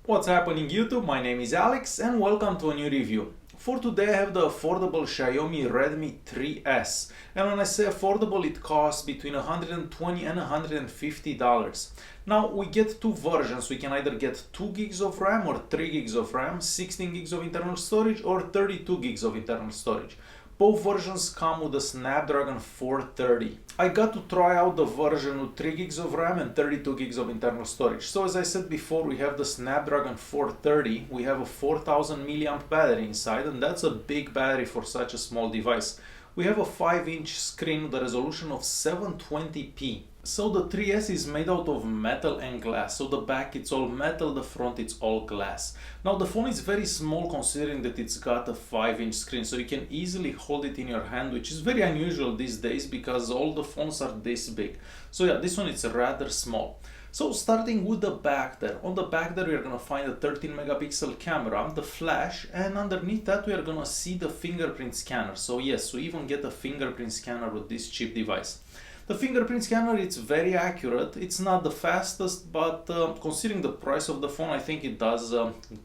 What's happening YouTube? My name is Alex and welcome to a new review. For today I have the affordable Xiaomi Redmi 3S, and when I say affordable it costs between $120 and $150. Now we get two versions. We can either get 2 gigs of RAM or 3 gigs of RAM, 16 gigs of internal storage or 32 gigs of internal storage. Both versions come with a Snapdragon 430. I got to try out the version with 3 gigs of RAM and 32 gigs of internal storage. So as I said before, we have the Snapdragon 430. We have a 4000 mAh battery inside, and that's a big battery for such a small device. We have a 5-inch screen with a resolution of 720p. So the 3S is made out of metal and glass. So the back it's all metal, the front it's all glass. Now the phone is very small considering that it's got a 5-inch screen, so you can easily hold it in your hand, which is very unusual these days because all the phones are this big. So yeah, this one is rather small. So starting with the back there, on the back there we are gonna find a 13 megapixel camera, the flash, and underneath that we are gonna see the fingerprint scanner. So yes, we even get a fingerprint scanner with this cheap device. The fingerprint scanner, it's very accurate. It's not the fastest, but considering the price of the phone, I think it does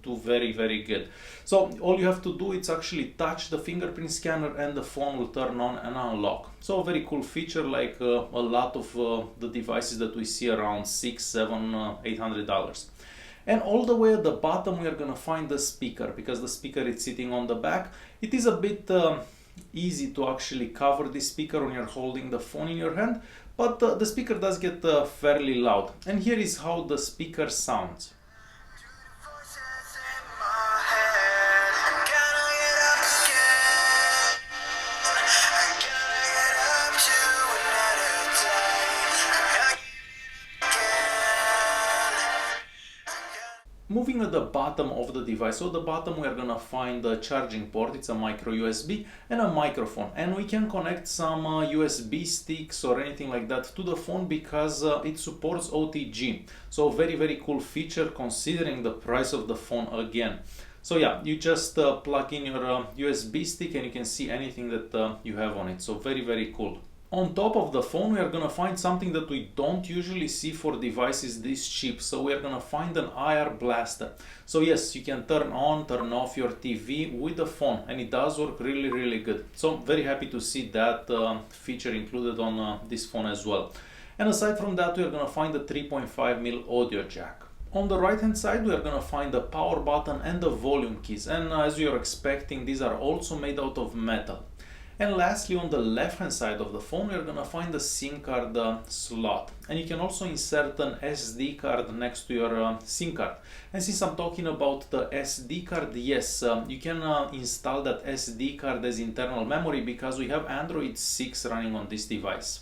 do very good. So all you have to do is actually touch the fingerprint scanner and the phone will turn on and unlock. So a very cool feature, like a lot of the devices that we see around $600, $700, $800. And all the way at the bottom we are gonna find the speaker, because the speaker is sitting on the back. It is a bit easy to actually cover this speaker when you're holding the phone in your hand, but the speaker does get fairly loud. And here is how the speaker sounds. Moving at the bottom of the device, so the bottom we are gonna find the charging port. It's a micro USB and a microphone, and we can connect some USB sticks or anything like that to the phone because it supports OTG. So very cool feature considering the price of the phone again. So yeah, you just plug in your USB stick and you can see anything that you have on it. So very cool. On top of the phone we are gonna find something that we don't usually see for devices this cheap. So we are gonna find an IR blaster. So yes, you can turn on, turn off your TV with the phone, and it does work really good. So I'm very happy to see that feature included on this phone as well. And aside from that, we are gonna find the 3.5mm audio jack. On the right hand side we are gonna find the power button and the volume keys, and as you are expecting, these are also made out of metal. And lastly, on the left hand side of the phone we are gonna find the SIM card slot, and you can also insert an SD card next to your SIM card. And since I'm talking about the SD card, yes, you can install that SD card as internal memory because we have Android 6 running on this device.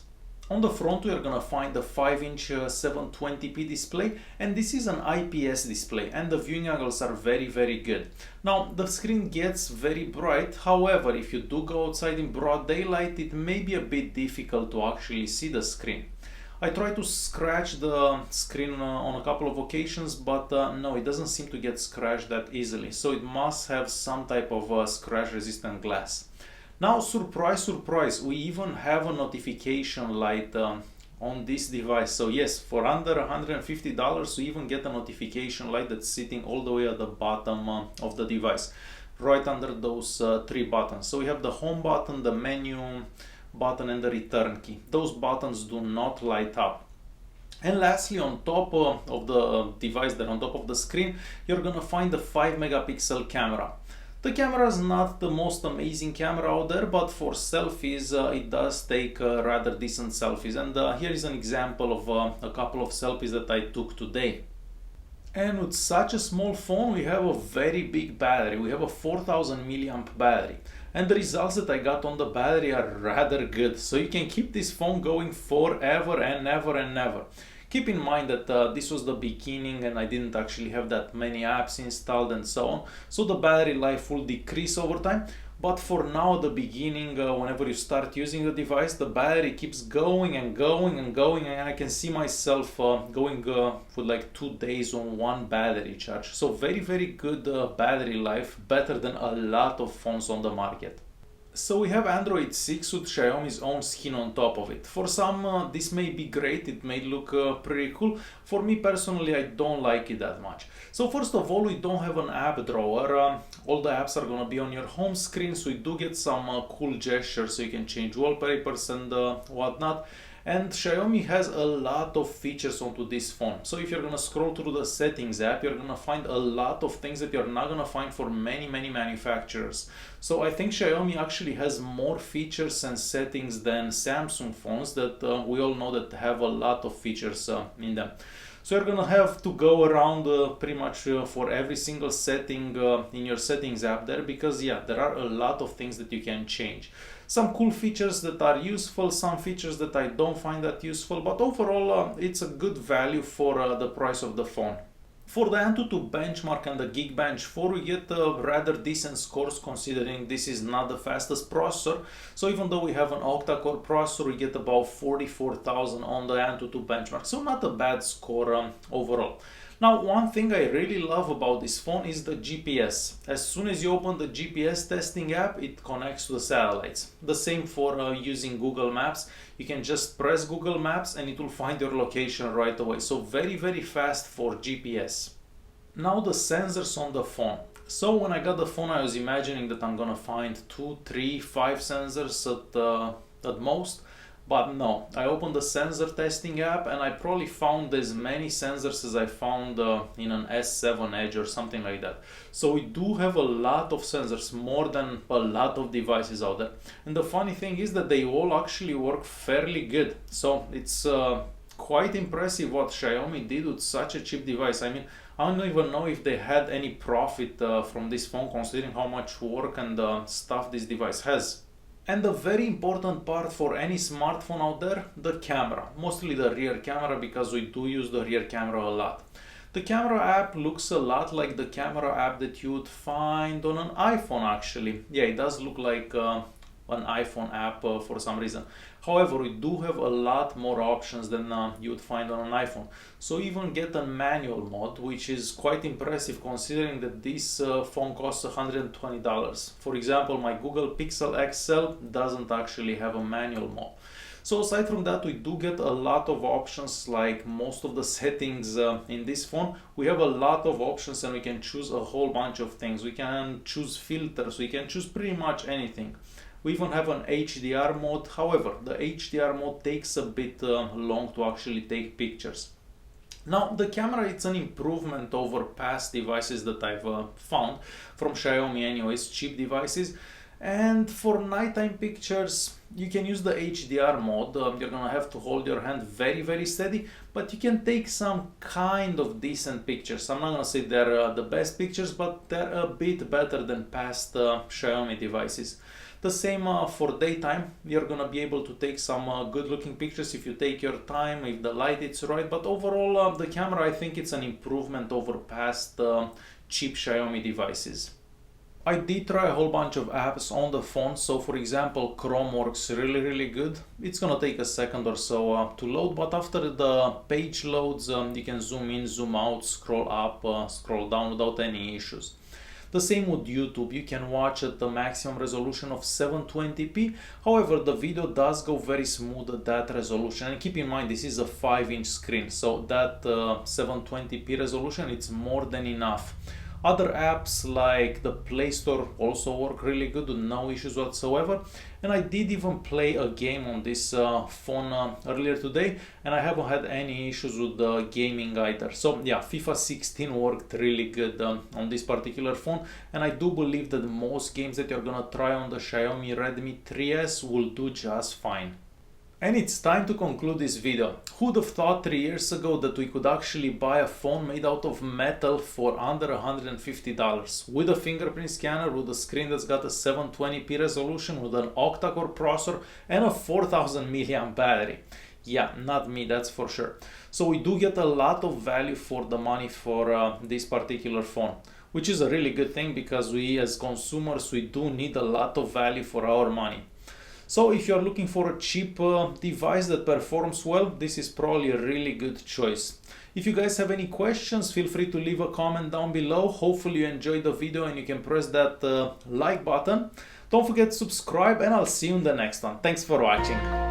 On the front we are gonna find the 5-inch 720p display, and this is an IPS display and the viewing angles are very good. Now the screen gets very bright, however if you do go outside in broad daylight it may be a bit difficult to actually see the screen. I tried to scratch the screen on a couple of occasions, but no, it doesn't seem to get scratched that easily, so it must have some type of scratch resistant glass. Now, surprise, we even have a notification light on this device. So yes, for under $150 we even get a notification light that's sitting all the way at the bottom of the device, right under those 3 buttons. So we have the home button, the menu button and the return key. Those buttons do not light up. And lastly, on top of the device, there on top of the screen, you're gonna find the 5 megapixel camera. The camera is not the most amazing camera out there, but for selfies it does take rather decent selfies, and here is an example of a couple of selfies that I took today. And with such a small phone we have a very big battery. We have a 4000 mAh battery, and the results that I got on the battery are rather good, so you can keep this phone going forever and ever. Keep in mind that this was the beginning and I didn't actually have that many apps installed and so on, so the battery life will decrease over time. But for now, at the beginning, whenever you start using the device, the battery keeps going and I can see myself going for like 2 days on one battery charge. So very good battery life, better than a lot of phones on the market. So we have Android 6 with Xiaomi's own skin on top of it. For some, this may be great, it may look pretty cool. For me personally, I don't like it that much. So first of all, we don't have an app drawer. All the apps are gonna be on your home screen, so you do get some cool gestures, so you can change wallpapers and whatnot. And Xiaomi has a lot of features onto this phone. So if you're gonna scroll through the settings app, you're gonna find a lot of things that you're not gonna find for many manufacturers. So I think Xiaomi actually has more features and settings than Samsung phones that we all know that have a lot of features in them. So you're gonna have to go around pretty much for every single setting in your settings app there, because yeah, there are a lot of things that you can change. Some cool features that are useful, some features that I don't find that useful, but overall it's a good value for the price of the phone. For the Antutu Benchmark and the Geekbench 4, we get rather decent scores considering this is not the fastest processor. So even though we have an octa-core processor, we get about 44,000 on the Antutu Benchmark. So not a bad score overall. Now, one thing I really love about this phone is the GPS. As soon as you open the GPS testing app, it connects to the satellites. The same for using Google Maps. You can just press Google Maps and it will find your location right away. So very fast for GPS. Now the sensors on the phone. So when I got the phone, I was imagining that I'm gonna find 2, 3, 5 sensors at most. But no, I opened the sensor testing app and I probably found as many sensors as I found in an S7 Edge or something like that. So we do have a lot of sensors, more than a lot of devices out there. And the funny thing is that they all actually work fairly good. So it's quite impressive what Xiaomi did with such a cheap device. I mean, I don't even know if they had any profit from this phone, considering how much work and stuff this device has. And the very important part for any smartphone out there, the camera. Mostly the rear camera, because we do use the rear camera a lot. The camera app looks a lot like the camera app that you would find on an iPhone actually. Yeah, it does look like an iPhone app for some reason. However, we do have a lot more options than you would find on an iPhone. So even get a manual mode, which is quite impressive considering that this phone costs $120. For example, my Google Pixel XL doesn't actually have a manual mode. So aside from that, we do get a lot of options, like most of the settings in this phone. We have a lot of options and we can choose a whole bunch of things. We can choose filters, we can choose pretty much anything. We even have an HDR mode. However, the HDR mode takes a bit long to actually take pictures. Now, the camera, it's an improvement over past devices that I've found from Xiaomi anyways, cheap devices. And for nighttime pictures, you can use the HDR mode. You're gonna have to hold your hand very steady, but you can take some kind of decent pictures. I'm not gonna say they're the best pictures, but they're a bit better than past Xiaomi devices. The same for daytime. You're gonna be able to take some good looking pictures if you take your time, if the light is right. But overall, the camera, I think it's an improvement over past cheap Xiaomi devices. I did try a whole bunch of apps on the phone. So for example, Chrome works really good. It's gonna take a second or so to load, but after the page loads, you can zoom in, zoom out, scroll up, scroll down without any issues. The same with YouTube. You can watch at the maximum resolution of 720p. However, the video does go very smooth at that resolution. And keep in mind, this is a 5-inch screen, so that 720p resolution, it's more than enough. Other apps like the Play Store also work really good with no issues whatsoever. And I did even play a game on this phone earlier today, and I haven't had any issues with the gaming either. So yeah, FIFA 16 worked really good on this particular phone, and I do believe that most games that you're gonna try on the Xiaomi Redmi 3S will do just fine. And it's time to conclude this video. Who'd have thought 3 years ago that we could actually buy a phone made out of metal for under $150 with a fingerprint scanner, with a screen that's got a 720p resolution, with an octa-core processor and a 4000 mAh battery. Yeah, not me, that's for sure. So we do get a lot of value for the money for this particular phone, which is a really good thing, because we as consumers, we do need a lot of value for our money. So if you're looking for a cheap device that performs well, this is probably a really good choice. If you guys have any questions, feel free to leave a comment down below. Hopefully you enjoyed the video and you can press that like button. Don't forget to subscribe and I'll see you in the next one. Thanks for watching.